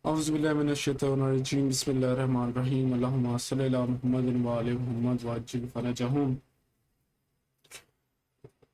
أعوذ بالله من الشيطان الرجيم بسم الله الرحمن الرحيم اللهم صل على محمد وآل محمد وعجل فرجهم.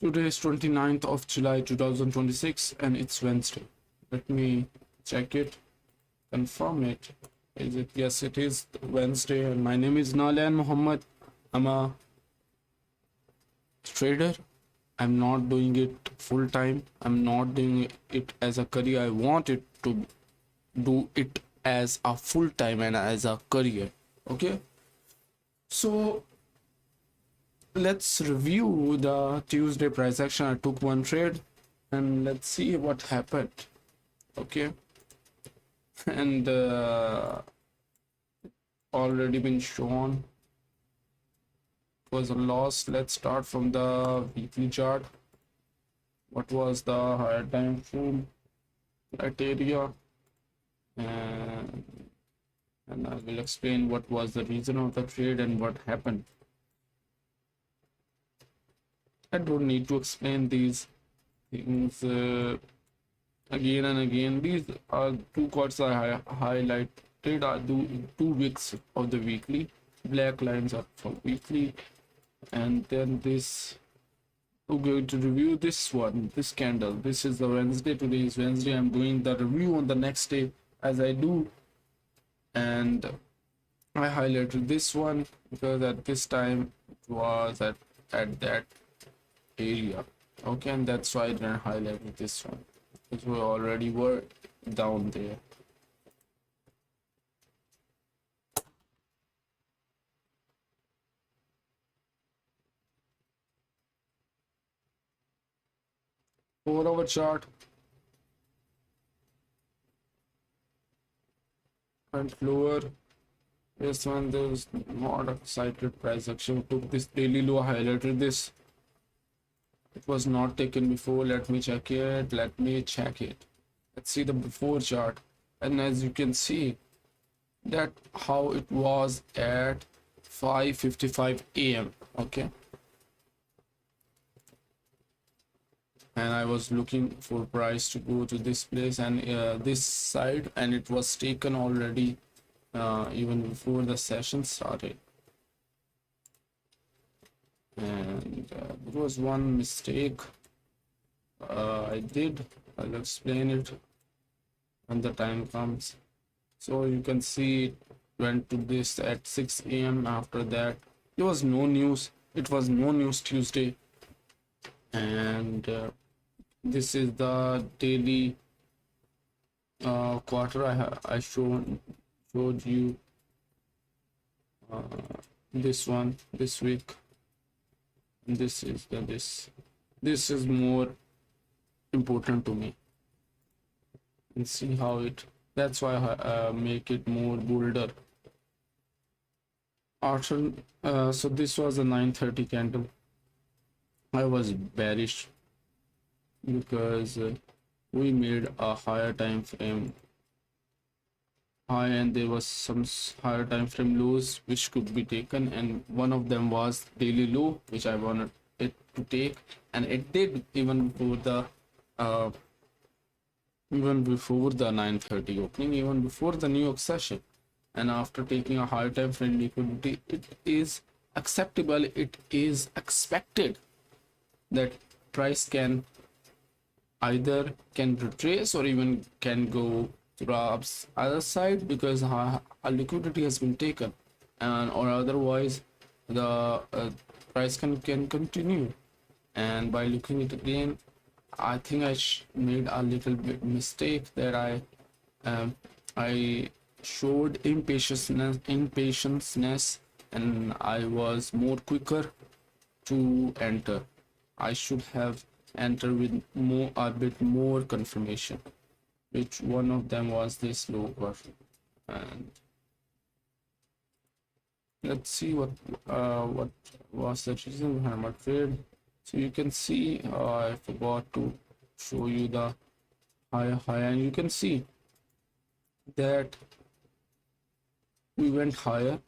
Today is 29th of July 2026 and it's Wednesday. Let me check it, confirm it. Is it? Yes, it is Wednesday and my name is Nalan Muhammad. I'm a trader. I'm not doing it full time. I'm not doing it as a career. I want it to do it as a full time and as a career. Okay, so let's review the Tuesday price action. I took one trade and let's see what happened. Okay, and already been shown was a loss. Let's start from the weekly chart. What was the higher time frame criteria, and I will explain what was the reason of the trade and what happened. I don't need to explain these things again and again. These are two quotes I highlighted are 2 weeks of the weekly. Black lines are for weekly, and then this we're going to review this one, this candle. This is the Wednesday. Today is Wednesday. I'm doing the review on the next day as I do, and I highlighted this one because at this time it was at that area. Okay, and that's why I didn't highlight this one because we already were down there. Over our chart went lower. This one, there's not a cited price action. Took this daily low, highlighted this. It was not taken before. Let me check it. Let's see the before chart. And as you can see, that how it was at 5:55 a.m. Okay. And I was looking for price to go to this place and this side, and it was taken already even before the session started. And there was one mistake I did. I'll explain it when the time comes. So you can see it went to this at 6 a.m. After that there was no news. It was no news Tuesday, and this is the daily quarter I showed you this one this week. This is this is more important to me, and see how it, that's why I make it more bolder after so this was a 9:30 candle. I was bearish because we made a higher time frame high and there was some higher time frame lows which could be taken, and one of them was daily low which I wanted it to take, and it did even before the 9:30 opening, even before the New York session. And after taking a higher time frame liquidity, it is acceptable, it is expected that price can either can retrace or even can go to the other side because a liquidity has been taken, and or otherwise the price can continue. And by looking at it again, I think I made a little bit mistake that I showed impatience, and I was more quicker to enter. I should have entered with a bit more confirmation, which one of them was this low version. And let's see what was the reason behind my trade. So you can see I forgot to show you the high, and you can see that we went higher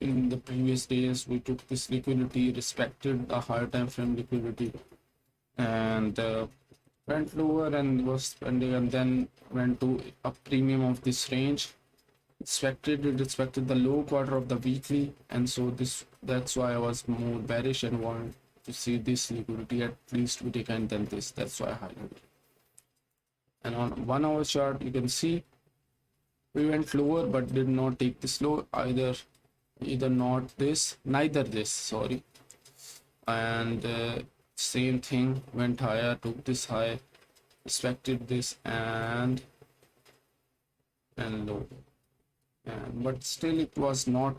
in the previous days. We took this liquidity, respected the higher time frame liquidity, and went lower and was spending, and then went to a premium of this range. It respected the low quarter of the weekly, and so that's why I was more bearish and wanted to see this liquidity at least be taken than this. That's why I highlighted. And on 1 hour chart, you can see we went lower but did not take this low either not this, neither this, sorry. And same thing, went higher, took this high, respected this and low, and but still it was not.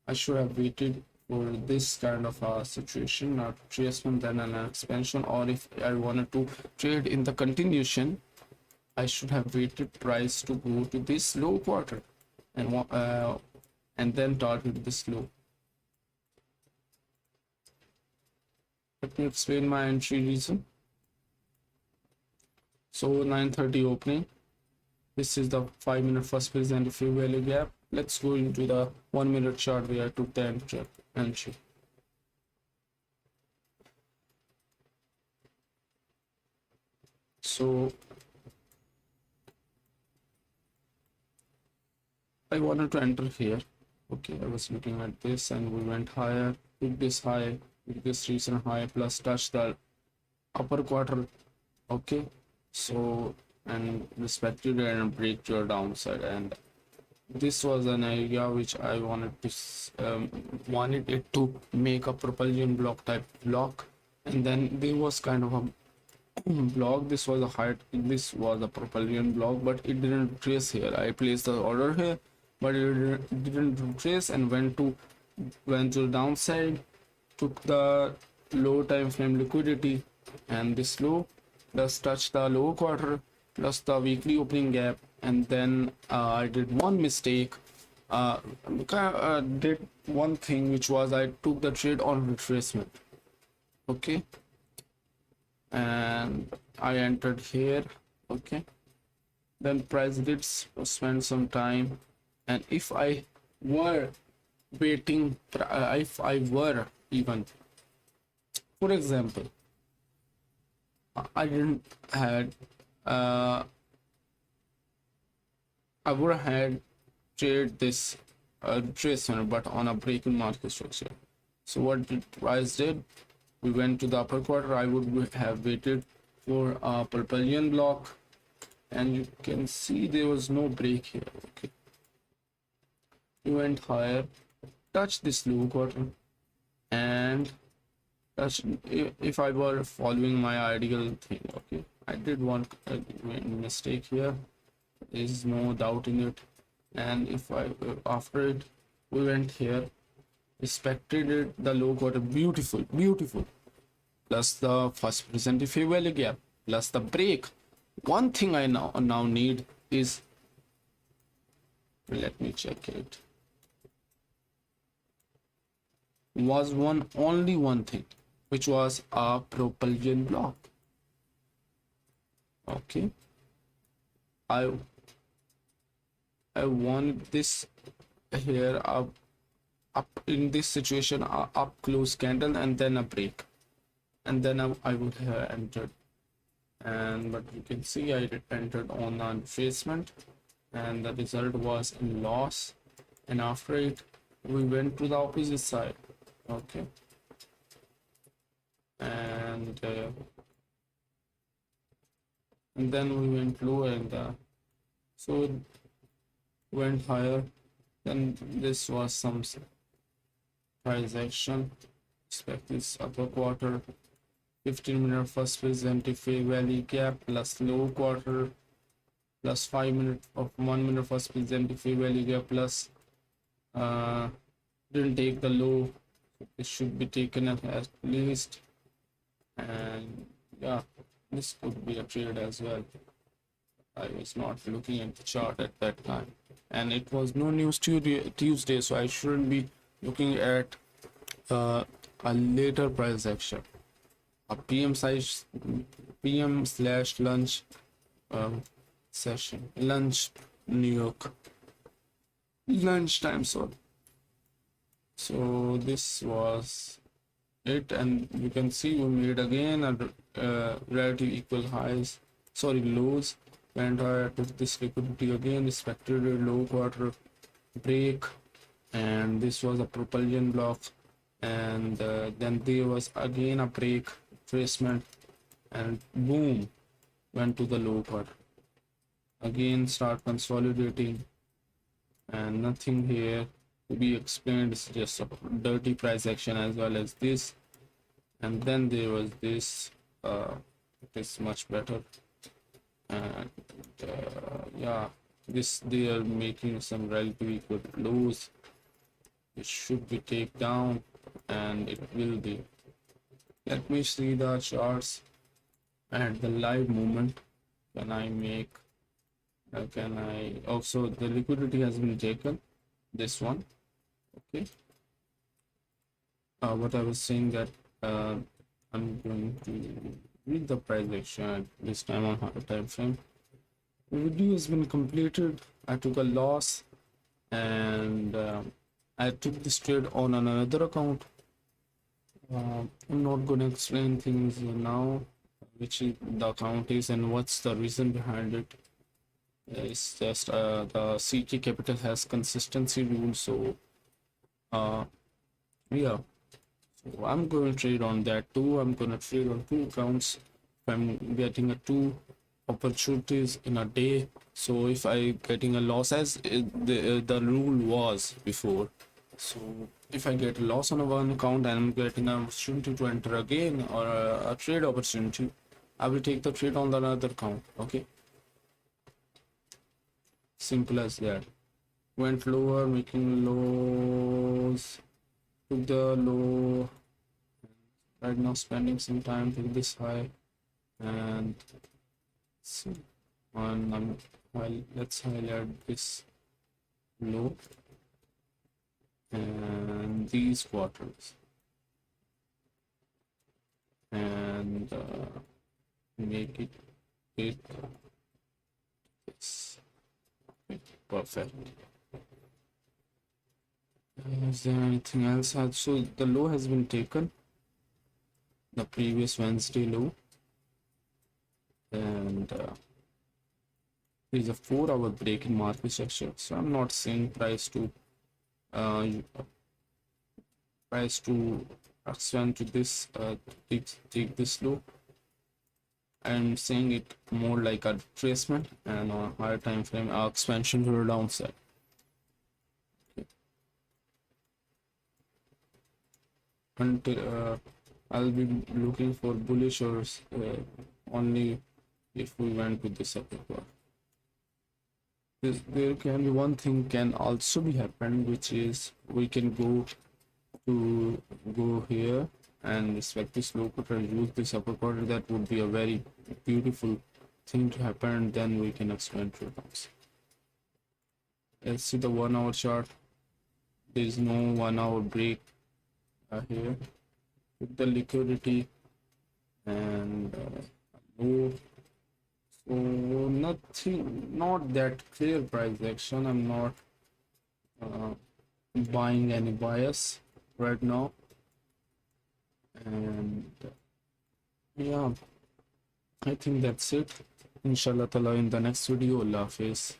I should have waited for this kind of a situation, not retracement then an expansion, or if I wanted to trade in the continuation, I should have waited price to go to this low quarter and then target this low. Let me explain my entry reason. So 9:30 opening. This is the 5-minute first phase and fair value gap. Let's go into the 1-minute chart where I took the entry. So I wanted to enter here. Okay, I was looking at this and we went higher, took this high, took this recent high, plus touched the upper quarter. Okay, so and respected it and break your downside, and this was an area which I wanted it to make a propulsion block type block, and then there was kind of a block. This was a height, this was a propulsion block, but it didn't trace here. I placed the order here, but it didn't trace and went to the downside, took the low time frame liquidity, and this low plus touched the low quarter plus the weekly opening gap, and then I did one mistake. Did one thing, which was I took the trade on retracement. Okay, and I entered here. Okay, then price did spend some time, and if I were waiting, if I were even, for example, I didn't had I would have had traded this retracement but on a break in market structure. So what the price did, we went to the upper quarter. I would have waited for a propulsion block, and you can see there was no break here. Okay, we went higher, touched this low quarter, and if I were following my ideal thing. Okay, I did one mistake here, there is no doubt in it, and if I after it we went here, respected it, the low quarter, beautiful, plus the first present fair value gap, plus the break. One thing I now need is, let me check it, was only one thing, which was a propulsion block. Okay, I wanted this here up in this situation, up close candle and then a break, and then I would have entered, and but you can see I entered on the retracement, and the result was in loss, and after it we went to the opposite side. Okay, and then we went lower, and so went higher. Then this was some price action. Expect this upper quarter, 15-minute first phase anti-fair value gap plus low quarter plus 5-minute of 1-minute first phase anti-fair value gap plus didn't take the low. It should be taken at least, and yeah, this could be a trade as well. I was not looking at the chart at that time, and it was no news Tuesday, so I shouldn't be looking at a later price action, a PM/lunch session, lunch New York, lunchtime. So this was it, and you can see we made again a relative equal highs, sorry, lows, went higher, took this liquidity again, respected a low quarter break, and this was a propulsion block, and then there was again a break retracement, and boom, went to the low quarter again, start consolidating, and nothing here to be explained. It's just a dirty price action as well as this. And then there was this, it is much better, and yeah, this, they are making some relatively good lows. It should be take down, and it will be. Let me see the charts and the live movement. Can I make, can I also, the liquidity has been taken, this one. Okay, what I was saying that I'm going to read the price action this time on higher time frame. The video has been completed. I took a loss, and I took this trade on another account. I'm not going to explain things now, which the account is and what's the reason behind it. It's just the CK Capital has consistency rule, so yeah. So I'm going to trade on that too. I'm going to trade on two accounts. If I'm getting a two opportunities in a day, so if I getting a loss as the rule was before, so if I get a loss on a one account and I'm getting an opportunity to enter again, or a trade opportunity, I will take the trade on the another account. Okay, simple as that. Went lower, making lows, took the low, right now spending some time to this high, and see on let's highlight this low and these quarters, and make it this. Perfect. Is there anything else? So the low has been taken, the previous Wednesday low, and there is a 4-hour break in market structure. So I'm not saying price to expand to this, take this low. I'm saying it more like a retracement, and on a higher time frame expansion to the downside. Okay. Until I'll be looking for bullish or only if we went with this upper bar. There can be one thing can also be happened, which is we can go here and respect this low quarter and use this upper quarter. That would be a very beautiful thing to happen. Then we can expand to bounce. Let's see the 1 hour chart. There is no 1 hour break here. With the liquidity and low, so nothing, not that clear price action. I'm not buying any bias right now, and yeah, I think that's it. Inshallah ta'ala, in the next video. Allah Hafiz.